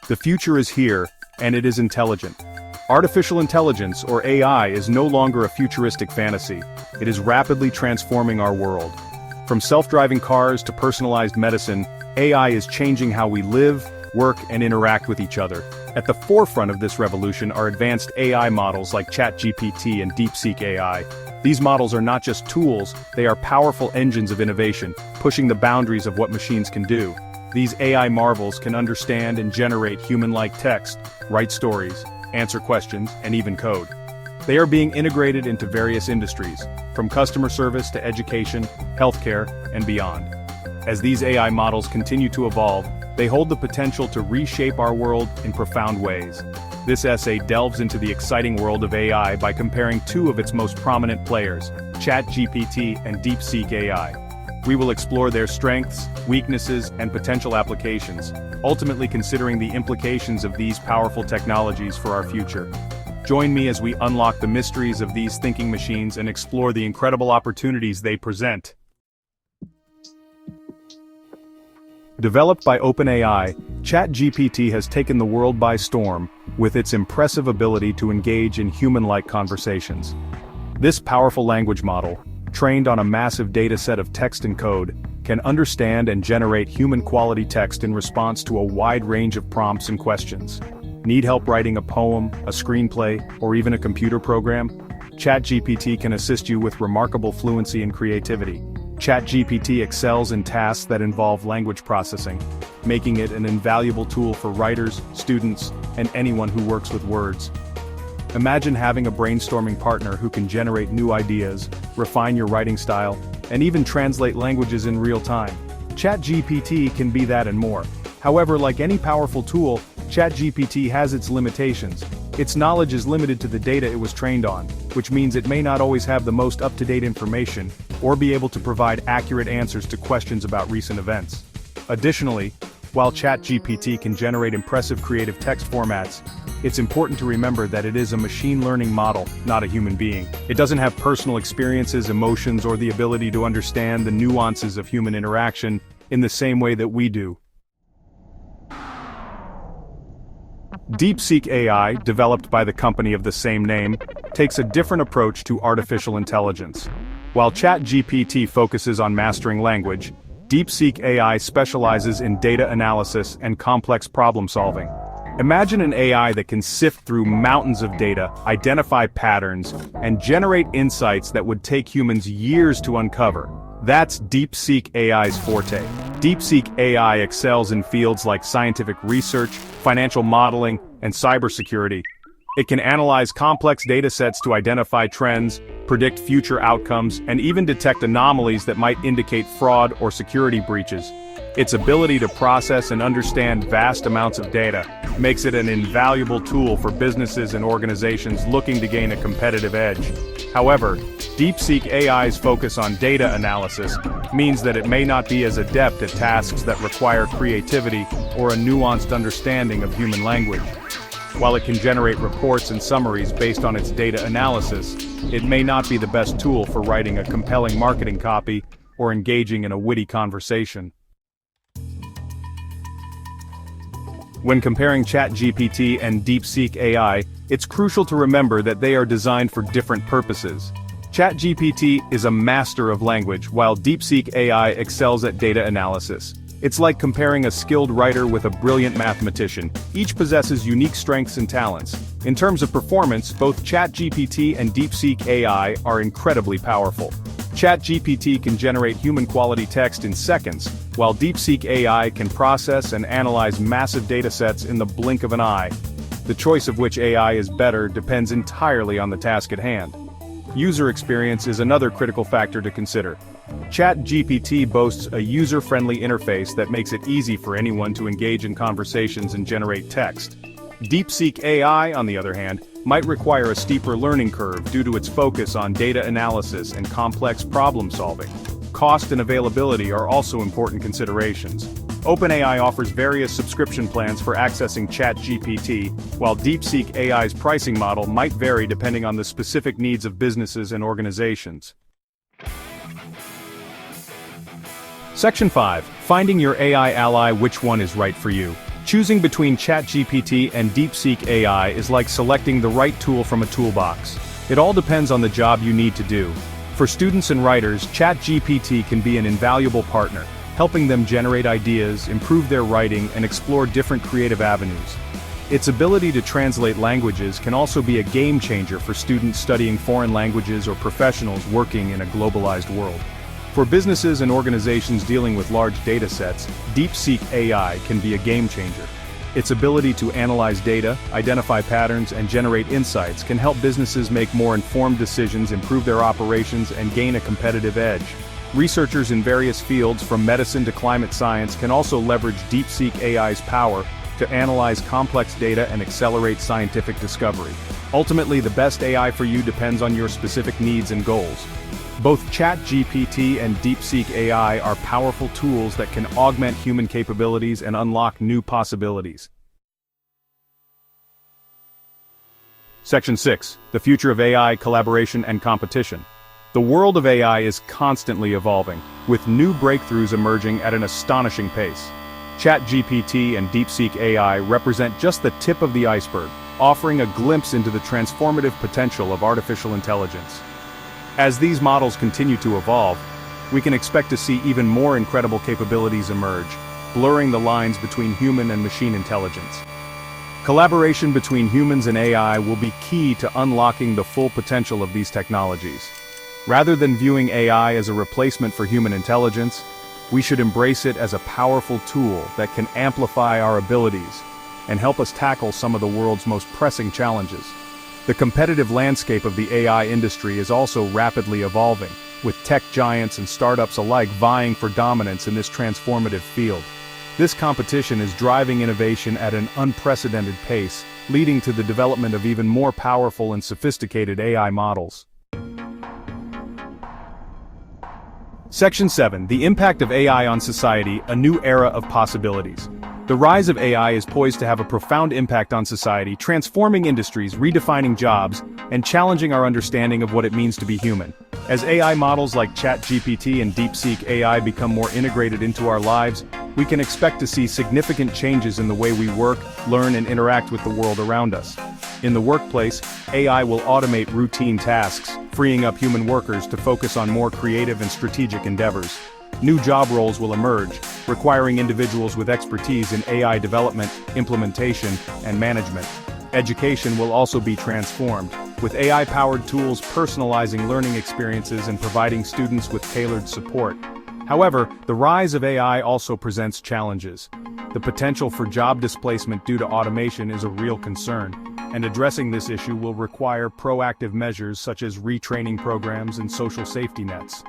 The future is here, and it is intelligent. Artificial intelligence, or AI, is no longer a futuristic fantasy. It is rapidly transforming our world. From self-driving cars to personalized medicine, AI is changing how we live, work, and interact with each other. At the forefront of this revolution are advanced AI models like ChatGPT and DeepSeek AI. These models are not just tools, they are powerful engines of innovation, pushing the boundaries of what machines can do. These AI marvels can understand and generate human-like text, write stories, answer questions, and even code. They are being integrated into various industries, from customer service to education, healthcare, and beyond. As these AI models continue to evolve, they hold the potential to reshape our world in profound ways. This essay delves into the exciting world of AI by comparing two of its most prominent players, ChatGPT and DeepSeek AI. We will explore their strengths, weaknesses, and potential applications, ultimately considering the implications of these powerful technologies for our future. Join me as we unlock the mysteries of these thinking machines and explore the incredible opportunities they present. Developed by OpenAI, ChatGPT has taken the world by storm, with its impressive ability to engage in human-like conversations. This powerful language model, trained on a massive dataset of text and code, can understand and generate human-quality text in response to a wide range of prompts and questions. Need help writing a poem, a screenplay, or even a computer program? ChatGPT can assist you with remarkable fluency and creativity. ChatGPT excels in tasks that involve language processing, making it an invaluable tool for writers, students, and anyone who works with words. Imagine having a brainstorming partner who can generate new ideas, refine your writing style, and even translate languages in real time. ChatGPT can be that and more. However, like any powerful tool, ChatGPT has its limitations. Its knowledge is limited to the data it was trained on, which means it may not always have the most up-to-date information, or be able to provide accurate answers to questions about recent events. Additionally, while ChatGPT can generate impressive creative text formats, it's important to remember that it is a machine learning model, not a human being. It doesn't have personal experiences, emotions, or the ability to understand the nuances of human interaction in the same way that we do. DeepSeek AI, developed by the company of the same name, takes a different approach to artificial intelligence. While ChatGPT focuses on mastering language, DeepSeek AI specializes in data analysis and complex problem-solving. Imagine an AI that can sift through mountains of data, identify patterns, and generate insights that would take humans years to uncover. That's DeepSeek AI's forte. DeepSeek AI excels in fields like scientific research, financial modeling, and cybersecurity. It can analyze complex datasets to identify trends, predict future outcomes, and even detect anomalies that might indicate fraud or security breaches. Its ability to process and understand vast amounts of data makes it an invaluable tool for businesses and organizations looking to gain a competitive edge. However, DeepSeek AI's focus on data analysis means that it may not be as adept at tasks that require creativity or a nuanced understanding of human language. While it can generate reports and summaries based on its data analysis, it may not be the best tool for writing a compelling marketing copy or engaging in a witty conversation. When comparing ChatGPT and DeepSeek AI, it's crucial to remember that they are designed for different purposes. ChatGPT is a master of language, while DeepSeek AI excels at data analysis. It's like comparing a skilled writer with a brilliant mathematician. Each possesses unique strengths and talents. In terms of performance, both ChatGPT and DeepSeek AI are incredibly powerful. ChatGPT can generate human-quality text in seconds, while DeepSeek AI can process and analyze massive datasets in the blink of an eye. The choice of which AI is better depends entirely on the task at hand. User experience is another critical factor to consider. ChatGPT boasts a user-friendly interface that makes it easy for anyone to engage in conversations and generate text. DeepSeek AI, on the other hand, might require a steeper learning curve due to its focus on data analysis and complex problem-solving. Cost and availability are also important considerations. OpenAI offers various subscription plans for accessing ChatGPT, while DeepSeek AI's pricing model might vary depending on the specific needs of businesses and organizations. Section 5. Finding your AI ally. Which one is right for you? Choosing between ChatGPT and DeepSeek AI is like selecting the right tool from a toolbox. It all depends on the job you need to do. For students and writers, ChatGPT can be an invaluable partner, helping them generate ideas, improve their writing, and explore different creative avenues. Its ability to translate languages can also be a game changer for students studying foreign languages or professionals working in a globalized world. For businesses and organizations dealing with large datasets, DeepSeek AI can be a game changer. Its ability to analyze data, identify patterns, and generate insights can help businesses make more informed decisions, improve their operations, and gain a competitive edge. Researchers in various fields, from medicine to climate science, can also leverage DeepSeek AI's power to analyze complex data and accelerate scientific discovery. Ultimately, the best AI for you depends on your specific needs and goals. Both ChatGPT and DeepSeek AI are powerful tools that can augment human capabilities and unlock new possibilities. Section 6. The future of AI, collaboration, and competition. The world of AI is constantly evolving, with new breakthroughs emerging at an astonishing pace. ChatGPT and DeepSeek AI represent just the tip of the iceberg, offering a glimpse into the transformative potential of artificial intelligence. As these models continue to evolve, we can expect to see even more incredible capabilities emerge, blurring the lines between human and machine intelligence. Collaboration between humans and AI will be key to unlocking the full potential of these technologies. Rather than viewing AI as a replacement for human intelligence, we should embrace it as a powerful tool that can amplify our abilities and help us tackle some of the world's most pressing challenges. The competitive landscape of the AI industry is also rapidly evolving, with tech giants and startups alike vying for dominance in this transformative field. This competition is driving innovation at an unprecedented pace, leading to the development of even more powerful and sophisticated AI models. Section 7. The impact of AI on society, a new era of possibilities. The rise of AI is poised to have a profound impact on society, transforming industries, redefining jobs, and challenging our understanding of what it means to be human. As AI models like ChatGPT and DeepSeek AI become more integrated into our lives, we can expect to see significant changes in the way we work, learn, and interact with the world around us. In the workplace, AI will automate routine tasks, freeing up human workers to focus on more creative and strategic endeavors. New job roles will emerge, requiring individuals with expertise in AI development, implementation, and management. Education will also be transformed, with AI-powered tools personalizing learning experiences and providing students with tailored support. However, the rise of AI also presents challenges. The potential for job displacement due to automation is a real concern, and addressing this issue will require proactive measures such as retraining programs and social safety nets.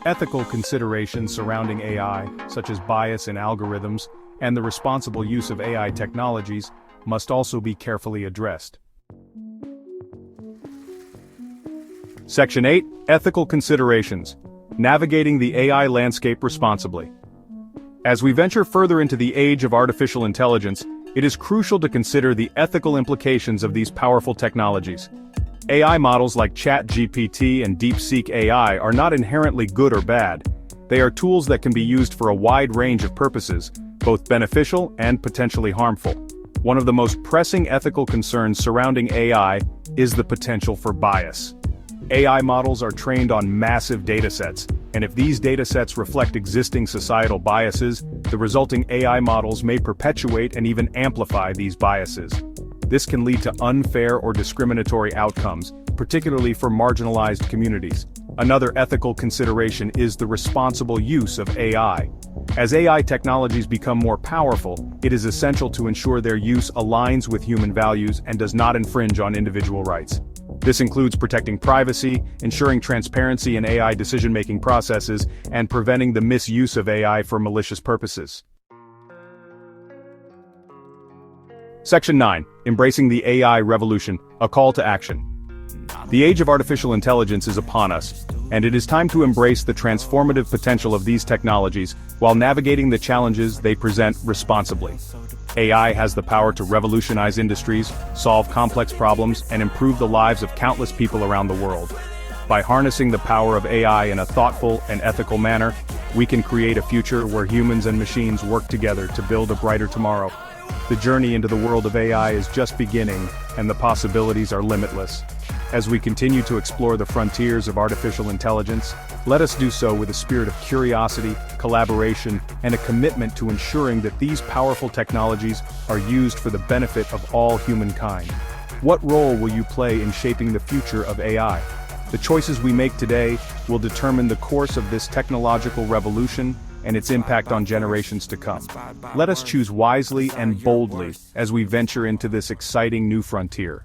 Ethical considerations surrounding AI, such as bias in algorithms and the responsible use of AI technologies, must also be carefully addressed. Section 8. Ethical considerations. Navigating the AI landscape responsibly. As we venture further into the age of artificial intelligence, it is crucial to consider the ethical implications of these powerful technologies. AI models like ChatGPT and DeepSeek AI are not inherently good or bad. They are tools that can be used for a wide range of purposes, both beneficial and potentially harmful. One of the most pressing ethical concerns surrounding AI is the potential for bias. AI models are trained on massive datasets, and if these datasets reflect existing societal biases, the resulting AI models may perpetuate and even amplify these biases. This can lead to unfair or discriminatory outcomes, particularly for marginalized communities. Another ethical consideration is the responsible use of AI. As AI technologies become more powerful, it is essential to ensure their use aligns with human values and does not infringe on individual rights. This includes protecting privacy, ensuring transparency in AI decision-making processes, and preventing the misuse of AI for malicious purposes. Section 9. Embracing the AI revolution, a call to action. The age of artificial intelligence is upon us, and it is time to embrace the transformative potential of these technologies while navigating the challenges they present responsibly. AI has the power to revolutionize industries, solve complex problems, and improve the lives of countless people around the world. By harnessing the power of AI in a thoughtful and ethical manner, We can create a future where humans and machines work together to build a brighter tomorrow. The journey into the world of AI is just beginning, and the possibilities are limitless. As we continue to explore the frontiers of artificial intelligence, let us do so with a spirit of curiosity, collaboration, and a commitment to ensuring that these powerful technologies are used for the benefit of all humankind. What role will you play in shaping the future of AI? The choices we make today will determine the course of this technological revolution and its impact on generations to come. Let us choose wisely and boldly as we venture into this exciting new frontier.